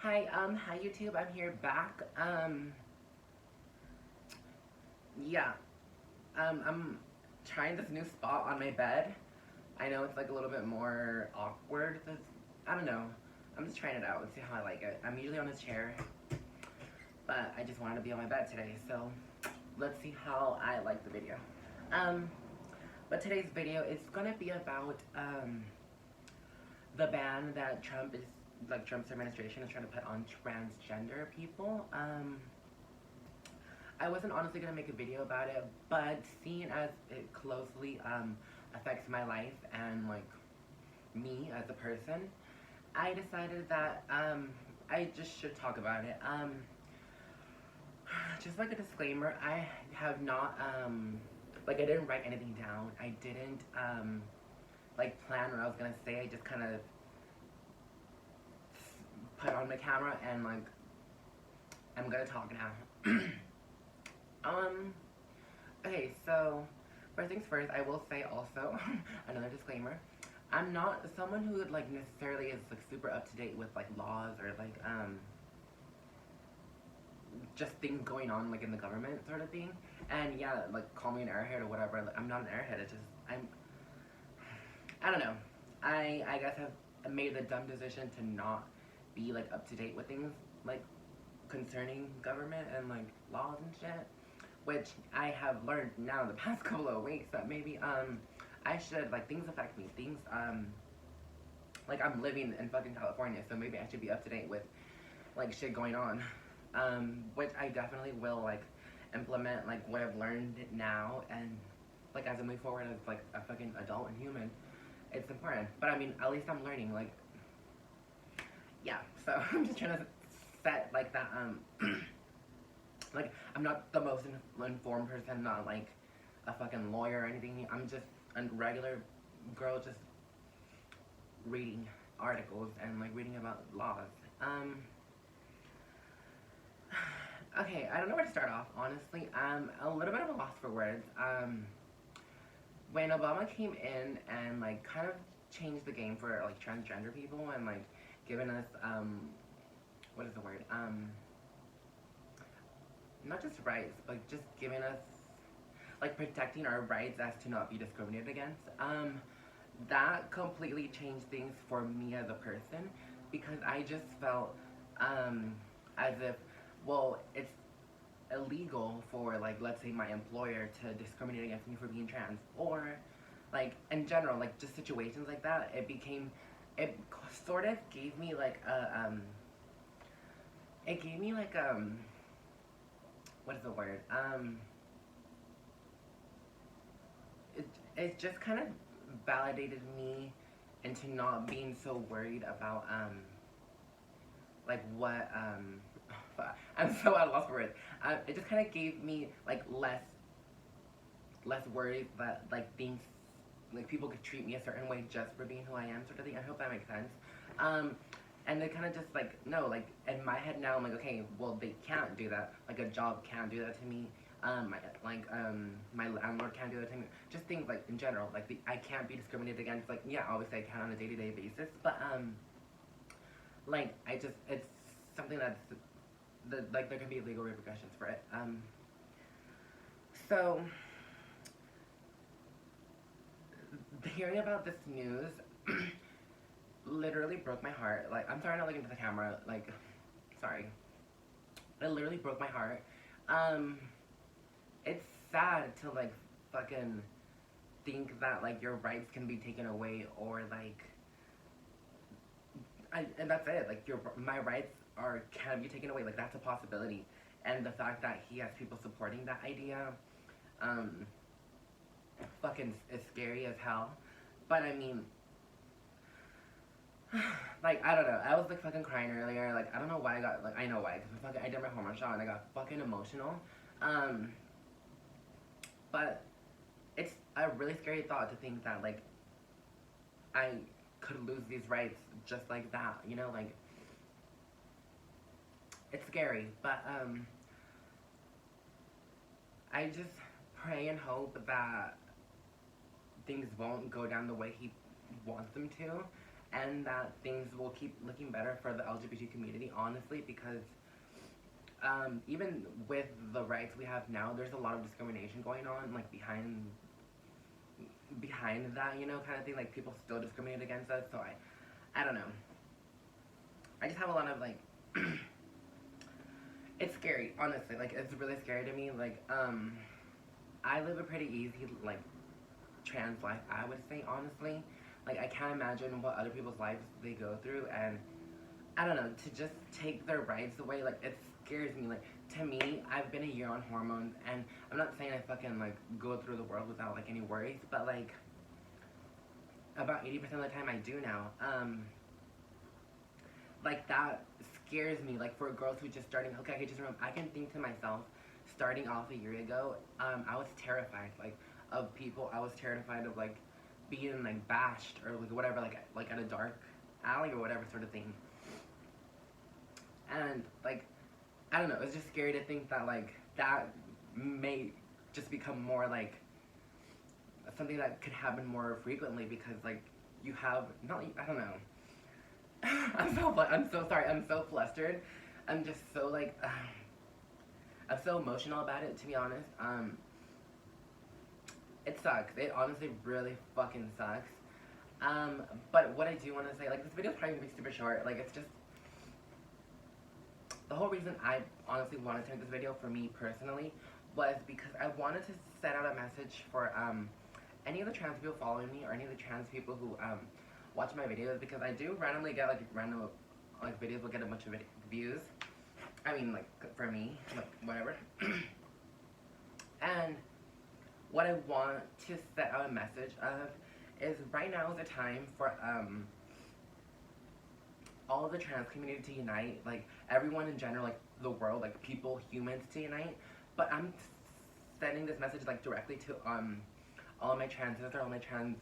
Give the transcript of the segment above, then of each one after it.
Hi YouTube, I'm here back. Yeah, I'm trying this new spot on my bed. I know it's like a little bit more awkward. I don't know. I'm just trying it out and see how I like it. I'm usually on a chair, but I just wanted to be on my bed today, so let's see how I like the video. Um, but today's video is gonna be about, the ban that Trump's administration is trying to put on transgender people. I wasn't honestly gonna make a video about it, but seeing as it closely affects my life and like me as a person, I decided that I just should talk about it. Just like a disclaimer, I have not like I didn't write anything down. I didn't like plan what I was gonna say. I just kind of put on my camera and like I'm gonna talk now. Okay, so first things first, I will say also another disclaimer. I'm not someone who like necessarily is like super up to date with like laws or like just things going on like in the government sort of thing. And yeah, like call me an airhead or whatever. Like, I'm not an airhead. It's just I don't know. I guess I've made the dumb decision to not be like up to date with things like concerning government and like laws and shit, which I have learned now in the past couple of weeks that maybe I should, like, things affect me, things like I'm living in fucking California, so maybe I should be up to date with like shit going on, which I definitely will like implement like what I've learned now, and like as I move forward as like a fucking adult and human, it's important. But I mean, at least I'm learning, like, yeah, so I'm just trying to set like that like, I'm not the most informed person, not like a fucking lawyer or anything. I'm just a regular girl just reading articles and like reading about laws. Okay, I don't know where to start off, honestly. I'm a little bit of a loss for words. When Obama came in and like kind of changed the game for like transgender people and like given us, what is the word? Not just rights, but just giving us, like, protecting our rights as to not be discriminated against. That completely changed things for me as a person, because I just felt as if, well, it's illegal for, like, let's say my employer to discriminate against me for being trans, or like in general, like just situations like that. It sort of gave me like a it gave me like what is the word? It just kind of validated me into not being so worried about like what I'm so at a loss for words. It just kind of gave me like less worried that like things, like people could treat me a certain way just for being who I am, sort of thing. I hope that makes sense. And they kind of just like, no, like in my head now, I'm like, okay, well, they can't do that. Like a job can't do that to me. My landlord can't do that to me. Just things like in general, like I can't be discriminated against. Like, yeah, obviously I can on a day-to-day basis, but like it's something that's like there can be legal repercussions for it. So hearing about this news literally broke my heart. Like, I'm sorry, not looking into the camera. Like, sorry. It literally broke my heart. It's sad to like fucking think that like your rights can be taken away, or like, and that's it. Like my rights can be taken away. Like that's a possibility. And the fact that he has people supporting that idea, fucking is scary as hell. But I mean, like, I don't know. I was like fucking crying earlier. Like, I don't know why I got, like, I know why. Because I did my hormone shot and I got fucking emotional. But it's a really scary thought to think that, like, I could lose these rights just like that, you know? Like, it's scary. But, I just pray and hope that things won't go down the way he wants them to. and that things will keep looking better for the LGBT community, honestly, because even with the rights we have now, there's a lot of discrimination going on, like behind that, you know, kind of thing. Like people still discriminate against us. So I don't know. I just have a lot of like, it's scary, honestly. Like it's really scary to me. Like I live a pretty easy like trans life, I would say, honestly. Like I can't imagine what other people's lives they go through, and I don't know, to just take their rights away, like it scares me. Like to me, I've been a year on hormones, and I'm not saying I fucking like go through the world without like any worries, but like about 80% of the time I do now. Like that scares me. Like for girls who just starting, okay, I just remember, I can think to myself, starting off a year ago, I was terrified, like of people. I was terrified of like being like bashed or like whatever, like at a dark alley or whatever sort of thing. And like I don't know, it's just scary to think that like that may just become more like something that could happen more frequently, because like you have not, I don't know. I'm so sorry. I'm so flustered. I'm just so like I'm so emotional about it, to be honest. It sucks. It honestly really fucking sucks. But what I do want to say, like this video is probably gonna be super short. Like it's just the whole reason I honestly wanted to make this video for me personally was because I wanted to set out a message for any of the trans people following me, or any of the trans people who watch my videos, because I do randomly get like random like videos will get a bunch of views. I mean, like for me, like whatever. And what I want to set out a message of is right now is the time for all of the trans community to unite, like everyone in general, like the world, like people, humans to unite. But I'm sending this message like directly to all of my trans sisters, all my trans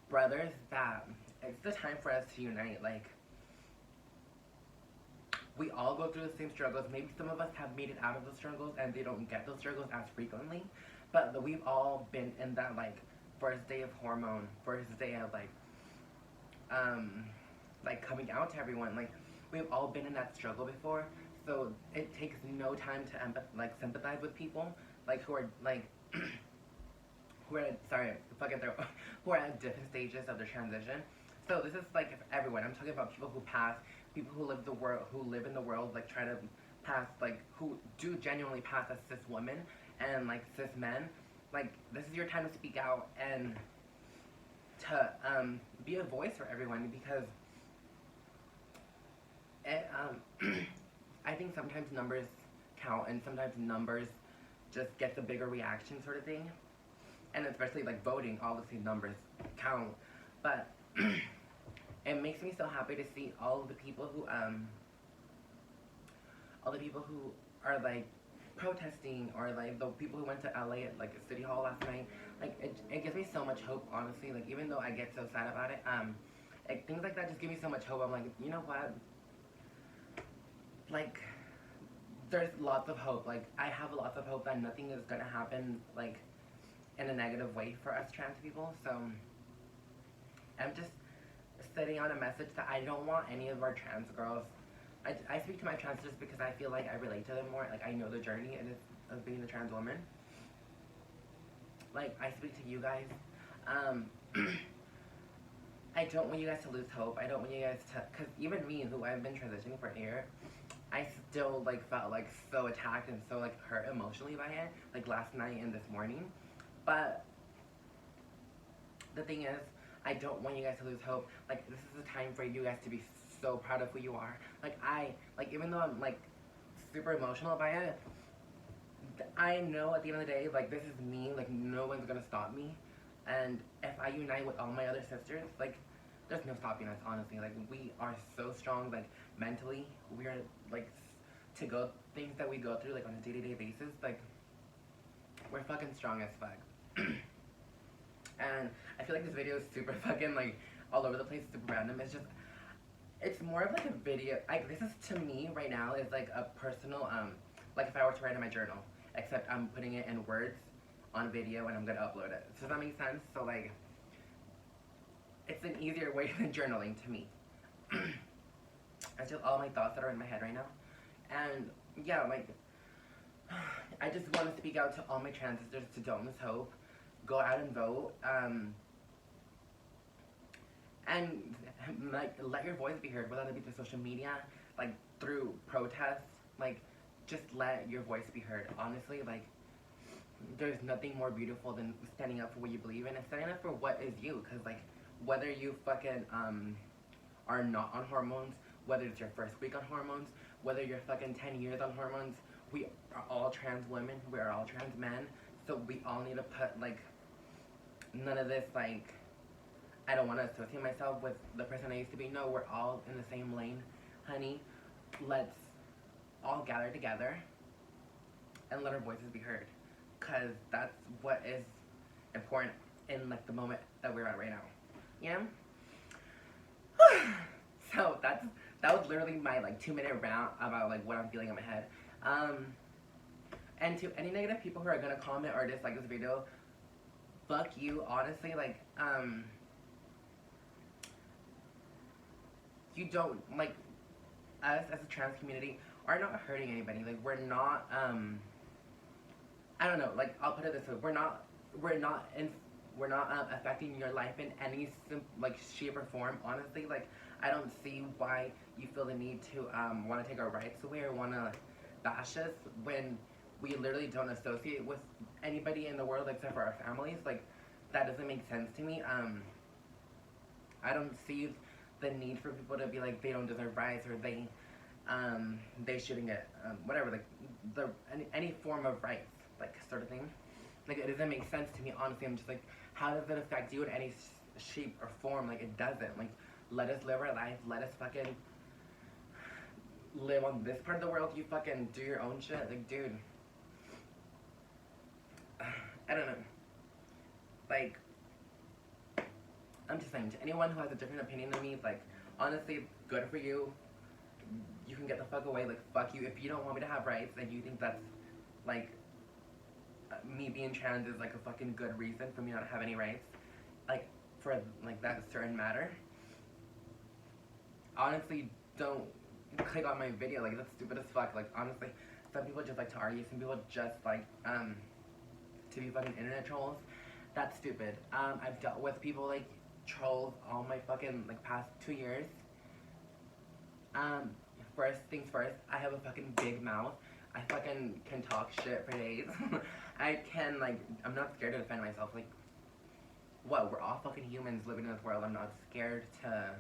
brothers, that it's the time for us to unite. Like we all go through the same struggles. Maybe some of us have made it out of those struggles and they don't get those struggles as frequently, but we've all been in that like first day of hormone, first day of like coming out to everyone. Like we've all been in that struggle before, so it takes no time to sympathize with people like who are like who are who are at different stages of their transition. So this is like for everyone. I'm talking about people who pass, people who live in the world, like try to pass, like who do genuinely pass as cis women and like cis men. Like this is your time to speak out and to be a voice for everyone, because it, I think sometimes numbers count, and sometimes numbers just get the bigger reaction sort of thing. And especially like voting, obviously numbers count. But it makes me so happy to see all of the people who are like protesting, or like the people who went to LA at like City Hall last night. Like it gives me so much hope, honestly. Like even though I get so sad about it, things like that just give me so much hope. I'm like, you know what? Like there's lots of hope. Like I have lots of hope that nothing is gonna happen like in a negative way for us trans people. So I'm just setting out a message that I don't want any of our trans girls. I speak to my trans just because I feel like I relate to them more. Like I know the journey and of being a trans woman. Like I speak to you guys. I don't want you guys to lose hope. I don't want you guys to, because even me, who I've been transitioning for a year, I still like felt like so attacked and so like hurt emotionally by it, like last night and this morning. But the thing is, I don't want you guys to lose hope. Like this is a time for you guys to be so proud of who you are. Like even though I'm like super emotional by it, I know at the end of the day, like this is me. Like no one's gonna stop me. And if I unite with all my other sisters, like there's no stopping us, honestly. Like we are so strong, like mentally. We are like to go things that we go through like on a day-to-day basis. Like we're fucking strong as fuck. And I feel like this video is super fucking like all over the place, super random. It's more of like a video. This is to me right now is like a personal like if I were to write in my journal, except I'm putting it in words on video and I'm gonna upload it. Does that make sense? So like it's an easier way than journaling to me. It's just all my thoughts that are in my head right now. And yeah, like, I just want to speak out to all my trans sisters to don't lose hope. Go out and vote. And like, let your voice be heard, whether it be through social media, like through protests. Like, just let your voice be heard. Honestly, like, there's nothing more beautiful than standing up for what you believe in and standing up for what is you. Cause like, whether you fucking are not on hormones, whether it's your first week on hormones, whether you're fucking 10 years on hormones, we are all trans women, we are all trans men, so we all need to put, like, none of this, like, I don't want to associate myself with the person I used to be. No, we're all in the same lane, honey. Let's all gather together and let our voices be heard, because that's what is important in, like, the moment that we're at right now. Yeah? So that was literally my like 2-minute rant about like what I'm feeling in my head. And to any negative people who are gonna comment or dislike this video, fuck you. Honestly, like you don't, like, us as a trans community are not hurting anybody. Like, we're not I don't know. Like, I'll put it this way: we're not affecting your life in any like shape or form. Honestly, like, I don't see why you feel the need to want to take our rights away or want to bash us when we literally don't associate with anybody in the world except for our families. Like, that doesn't make sense to me. I don't see the need for people to be like they don't deserve rights or they shouldn't get whatever, like any form of rights, like, sort of thing. Like, it doesn't make sense to me, honestly. I'm just like, how does it affect you in any shape or form? Like, it doesn't. Like, let us live our life. Let us fucking live on this part of the world. You fucking do your own shit. Like, dude. I don't know. Like, I'm just saying, to anyone who has a different opinion than me, like, honestly, good for you. You can get the fuck away. Like, fuck you. If you don't want me to have rights and you think that's, like, me being trans is like a fucking good reason for me not to have any rights, like, for like that certain matter, honestly, don't click on my video. Like, that's stupid as fuck. Like, honestly, some people just like to argue, some people just like to be fucking internet trolls. That's stupid. I've dealt with people like trolls all my fucking like past 2 years. First things first, I have a fucking big mouth. I fucking can talk shit for days. I can, like, I'm not scared to defend myself. Like, what? We're all fucking humans living in this world. I'm not scared to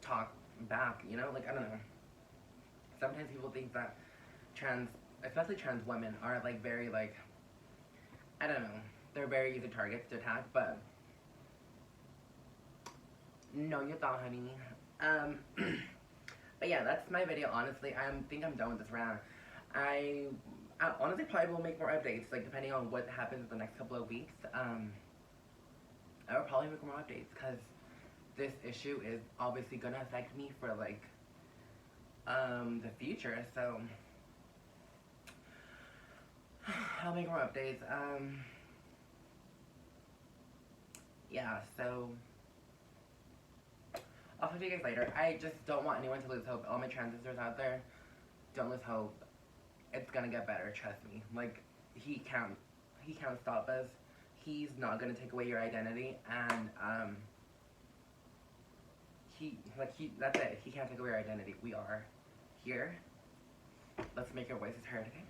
talk back, you know? Like, I don't know. Sometimes people think that especially trans women, are, like, very, like, I don't know. They're very easy targets to attack, but no, you thought, honey. But yeah, that's my video, honestly. I think I'm done with this rant. I honestly probably will make more updates, like, depending on what happens in the next couple of weeks. I will probably make more updates, because this issue is obviously gonna affect me for, like, the future, so I'll make more updates. Yeah, so I'll talk to you guys later. I just don't want anyone to lose hope. All my trans sisters out there, don't lose hope. It's gonna get better, trust me. Like, he can't stop us. He's not gonna take away your identity, and that's it. He can't take away your identity. We are here. Let's make our voices heard, okay?